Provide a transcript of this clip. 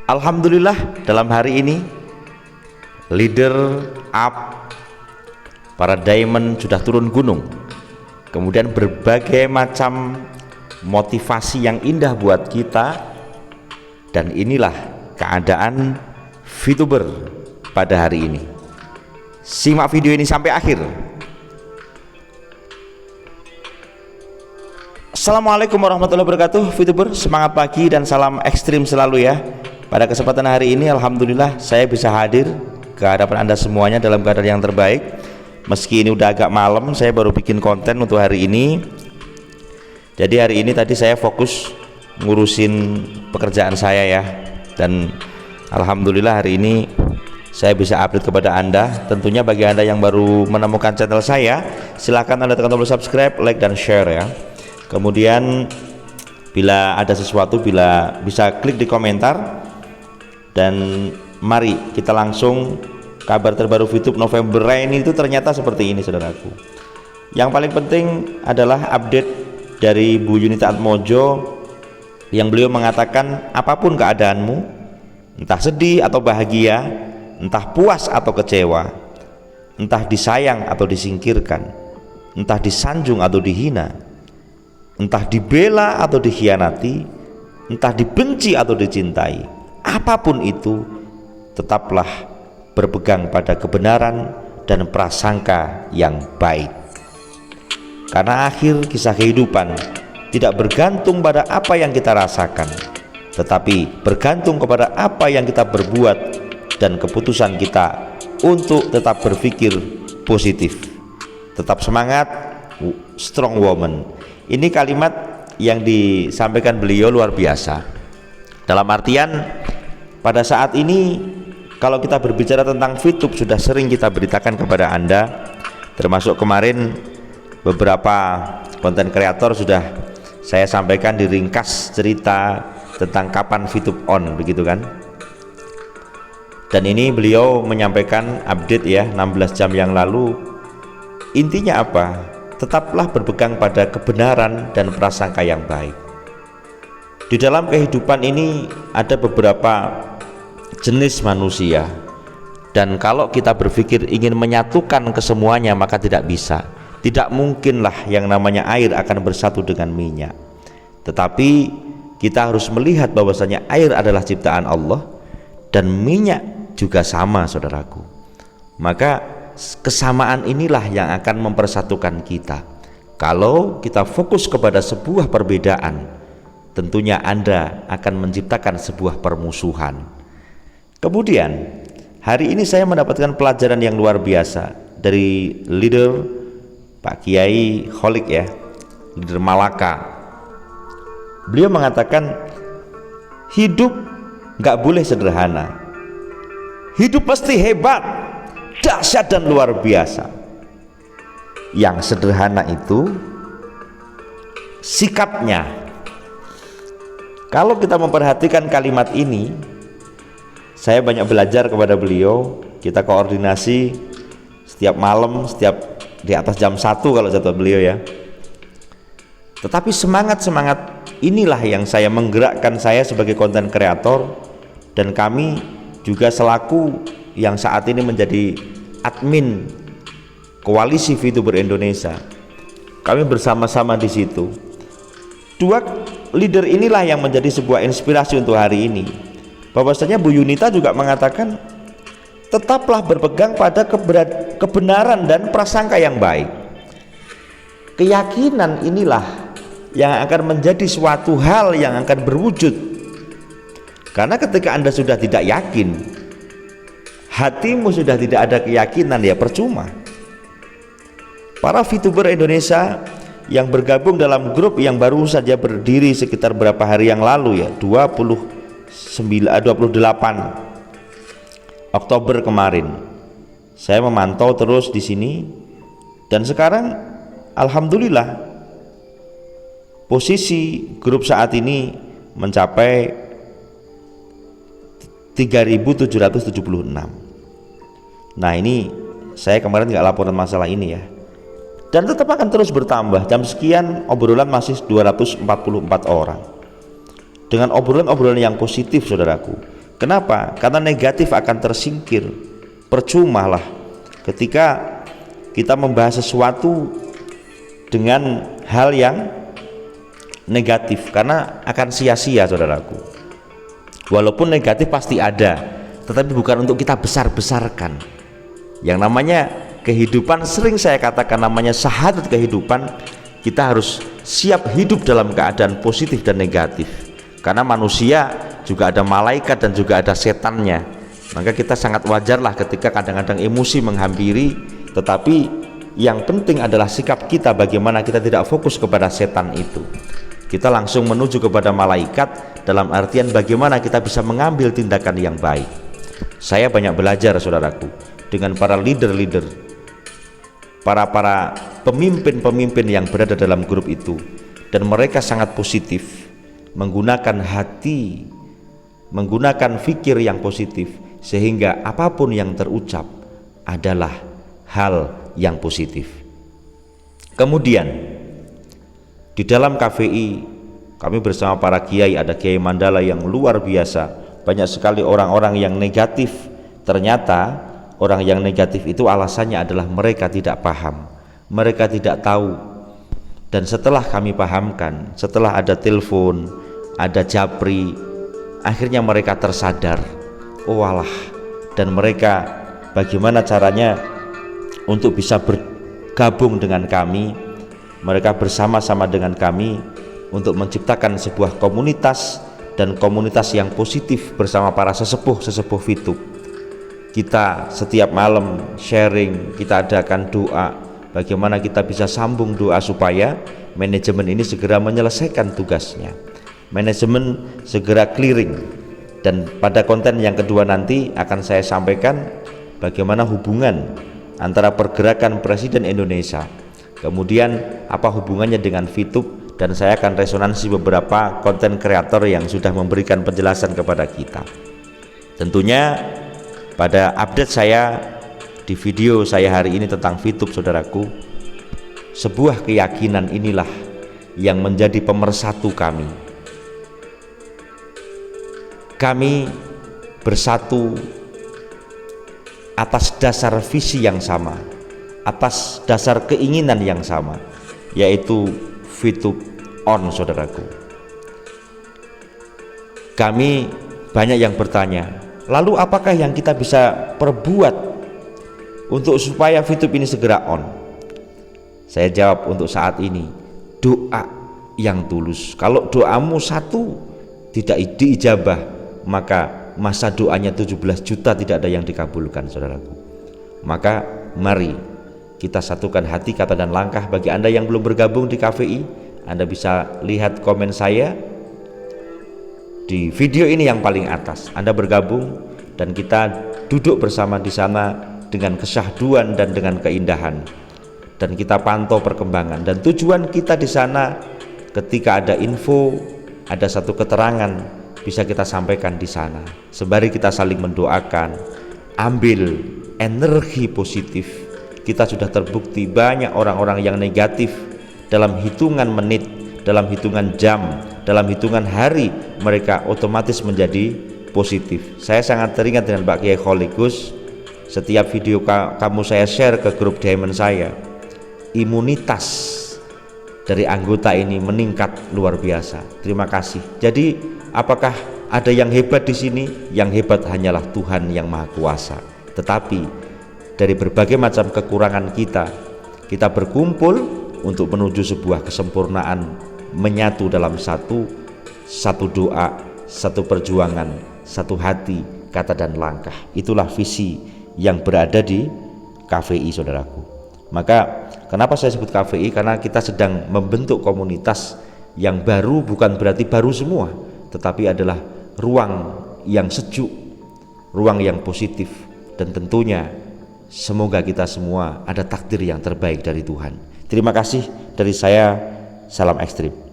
Alhamdulillah dalam hari ini leader up para diamond sudah turun gunung, kemudian berbagai macam motivasi yang indah buat kita, dan inilah keadaan VTuber pada hari ini. Simak video ini sampai akhir. Assalamualaikum warahmatullahi wabarakatuh VTuber, semangat pagi dan salam ekstrim selalu ya. Pada kesempatan hari ini alhamdulillah saya bisa hadir ke hadapan Anda semuanya dalam keadaan yang terbaik. Meski ini udah agak malam, saya baru bikin konten untuk hari ini. Jadi hari ini tadi saya fokus ngurusin pekerjaan saya ya, dan alhamdulillah hari ini saya bisa update kepada Anda. Tentunya bagi Anda yang baru menemukan channel saya, silahkan Anda tekan tombol subscribe, like, dan share ya. Kemudian bila ada sesuatu bisa klik di komentar. Dan mari kita langsung kabar terbaru VTube November Rain itu ternyata seperti ini saudaraku. Yang paling penting adalah update dari Bu Yunita Atmojo yang beliau mengatakan apapun keadaanmu, entah sedih atau bahagia, entah puas atau kecewa, entah disayang atau disingkirkan, entah disanjung atau dihina, entah dibela atau dikhianati, entah dibenci atau dicintai, apapun itu tetaplah berpegang pada kebenaran dan prasangka yang baik, karena akhir kisah kehidupan tidak bergantung pada apa yang kita rasakan, tetapi bergantung kepada apa yang kita berbuat dan keputusan kita untuk tetap berpikir positif. Tetap semangat, strong woman. Ini kalimat yang disampaikan beliau luar biasa. Dalam artian pada saat ini kalau kita berbicara tentang VTube sudah sering kita beritakan kepada Anda, termasuk kemarin beberapa konten kreator sudah saya sampaikan di ringkas cerita tentang kapan VTube on, begitu kan. Dan ini beliau menyampaikan update ya 16 jam yang lalu. Intinya apa? Tetaplah berpegang pada kebenaran dan prasangka yang baik. Di dalam kehidupan ini ada beberapa jenis manusia, dan kalau kita berpikir ingin menyatukan kesemuanya maka tidak bisa. Tidak mungkinlah yang namanya air akan bersatu dengan minyak. Tetapi kita harus melihat bahwasanya air adalah ciptaan Allah dan minyak juga sama saudaraku. Maka kesamaan inilah yang akan mempersatukan kita. Kalau kita fokus kepada sebuah perbedaan, tentunya Anda akan menciptakan sebuah permusuhan. Kemudian hari ini saya mendapatkan pelajaran yang luar biasa dari leader Pak Kiai Kholik ya, leader Malaka. Beliau mengatakan hidup nggak boleh sederhana, hidup pasti hebat, dahsyat dan luar biasa. Yang sederhana itu sikapnya. Kalau kita memperhatikan kalimat ini, saya banyak belajar kepada beliau. Kita koordinasi setiap malam, setiap di atas jam 1 kalau jadwal beliau ya. Tetapi semangat inilah yang saya menggerakkan saya sebagai konten kreator, dan kami juga selaku yang saat ini menjadi admin koalisi VTuber Indonesia. Kami bersama-sama di situ. Dua leader inilah yang menjadi sebuah inspirasi untuk hari ini. Bahwasanya Bu Yunita juga mengatakan tetaplah berpegang pada kebenaran dan prasangka yang baik. Keyakinan inilah yang akan menjadi suatu hal yang akan berwujud. Karena ketika Anda sudah tidak yakin, hatimu sudah tidak ada keyakinan, ya percuma. Para VTuber Indonesia yang bergabung dalam grup yang baru saja berdiri sekitar berapa hari yang lalu ya, 28 Oktober kemarin. Saya memantau terus di sini, dan sekarang alhamdulillah posisi grup saat ini mencapai 3.776. Nah ini saya kemarin nggak laporan masalah ini ya, dan tetap akan terus bertambah. Jam sekian obrolan masih 244 orang dengan obrolan-obrolan yang positif saudaraku. Kenapa? Karena negatif akan tersingkir. Percuma lah ketika kita membahas sesuatu dengan hal yang negatif, karena akan sia-sia saudaraku. Walaupun negatif pasti ada, tetapi bukan untuk kita besar-besarkan. Yang namanya kehidupan, sering saya katakan namanya syahadat kehidupan, kita harus siap hidup dalam keadaan positif dan negatif. Karena manusia juga ada malaikat dan juga ada setannya. Maka kita sangat wajarlah ketika kadang-kadang emosi menghampiri, tetapi yang penting adalah sikap kita, bagaimana kita tidak fokus kepada setan itu. Kita langsung menuju kepada malaikat, dalam artian bagaimana kita bisa mengambil tindakan yang baik. Saya banyak belajar saudaraku dengan para leader-leader, para pemimpin-pemimpin yang berada dalam grup itu, dan mereka sangat positif, menggunakan hati, menggunakan fikir yang positif, sehingga apapun yang terucap adalah hal yang positif. Kemudian di dalam KVI kami bersama para kiai, ada Kiai Mandala yang luar biasa, banyak sekali orang-orang yang negatif. Ternyata orang yang negatif itu alasannya adalah mereka tidak paham, mereka tidak tahu. Dan setelah kami pahamkan, setelah ada telepon, ada japri, akhirnya mereka tersadar, oh alah, dan mereka bagaimana caranya untuk bisa bergabung dengan kami. Mereka bersama-sama dengan kami untuk menciptakan sebuah komunitas, dan komunitas yang positif bersama para sesepuh Fitub. Kita setiap malam sharing, kita adakan doa, bagaimana kita bisa sambung doa supaya manajemen ini segera menyelesaikan tugasnya, manajemen segera clearing. Dan pada konten yang kedua nanti akan saya sampaikan bagaimana hubungan antara pergerakan Presiden Indonesia, kemudian apa hubungannya dengan Fitub, dan saya akan resonansi beberapa konten kreator yang sudah memberikan penjelasan kepada kita. Tentunya pada update saya di video saya hari ini tentang Fitub saudaraku, sebuah keyakinan inilah yang menjadi pemersatu kami. Kami bersatu atas dasar visi yang sama, atas dasar keinginan yang sama, yaitu Fitub on saudaraku. Kami banyak yang bertanya, lalu apakah yang kita bisa perbuat untuk supaya Fitub ini segera on? Saya jawab untuk saat ini, doa yang tulus. Kalau doamu satu tidak diijabah, maka masa doanya 17 juta tidak ada yang dikabulkan saudaraku. Maka mari kita satukan hati, kata, dan langkah. Bagi Anda yang belum bergabung di KVI, Anda bisa lihat komen saya di video ini yang paling atas. Anda bergabung dan kita duduk bersama di sana dengan kesyahduan dan dengan keindahan, dan kita pantau perkembangan. Dan tujuan kita di sana, ketika ada info, ada satu keterangan, bisa kita sampaikan di sana. Sembari kita saling mendoakan, ambil energi positif. Kita sudah terbukti banyak orang-orang yang negatif, dalam hitungan menit, dalam hitungan jam, dalam hitungan hari, mereka otomatis menjadi positif. Saya sangat teringat dengan Pak Kiai Kholigus. Setiap video kamu saya share ke grup Diamond saya, imunitas dari anggota ini meningkat luar biasa. Terima kasih. Jadi apakah ada yang hebat di sini? Yang hebat hanyalah Tuhan yang Maha Kuasa. Tetapi dari berbagai macam kekurangan kita berkumpul untuk menuju sebuah kesempurnaan, menyatu dalam satu doa, satu perjuangan, satu hati, kata, dan langkah. Itulah visi yang berada di KVI saudaraku. Maka kenapa saya sebut KVI? Karena kita sedang membentuk komunitas yang baru, bukan berarti baru semua, tetapi adalah ruang yang sejuk, ruang yang positif, dan tentunya semoga kita semua ada takdir yang terbaik dari Tuhan. Terima kasih dari saya, salam ekstrim.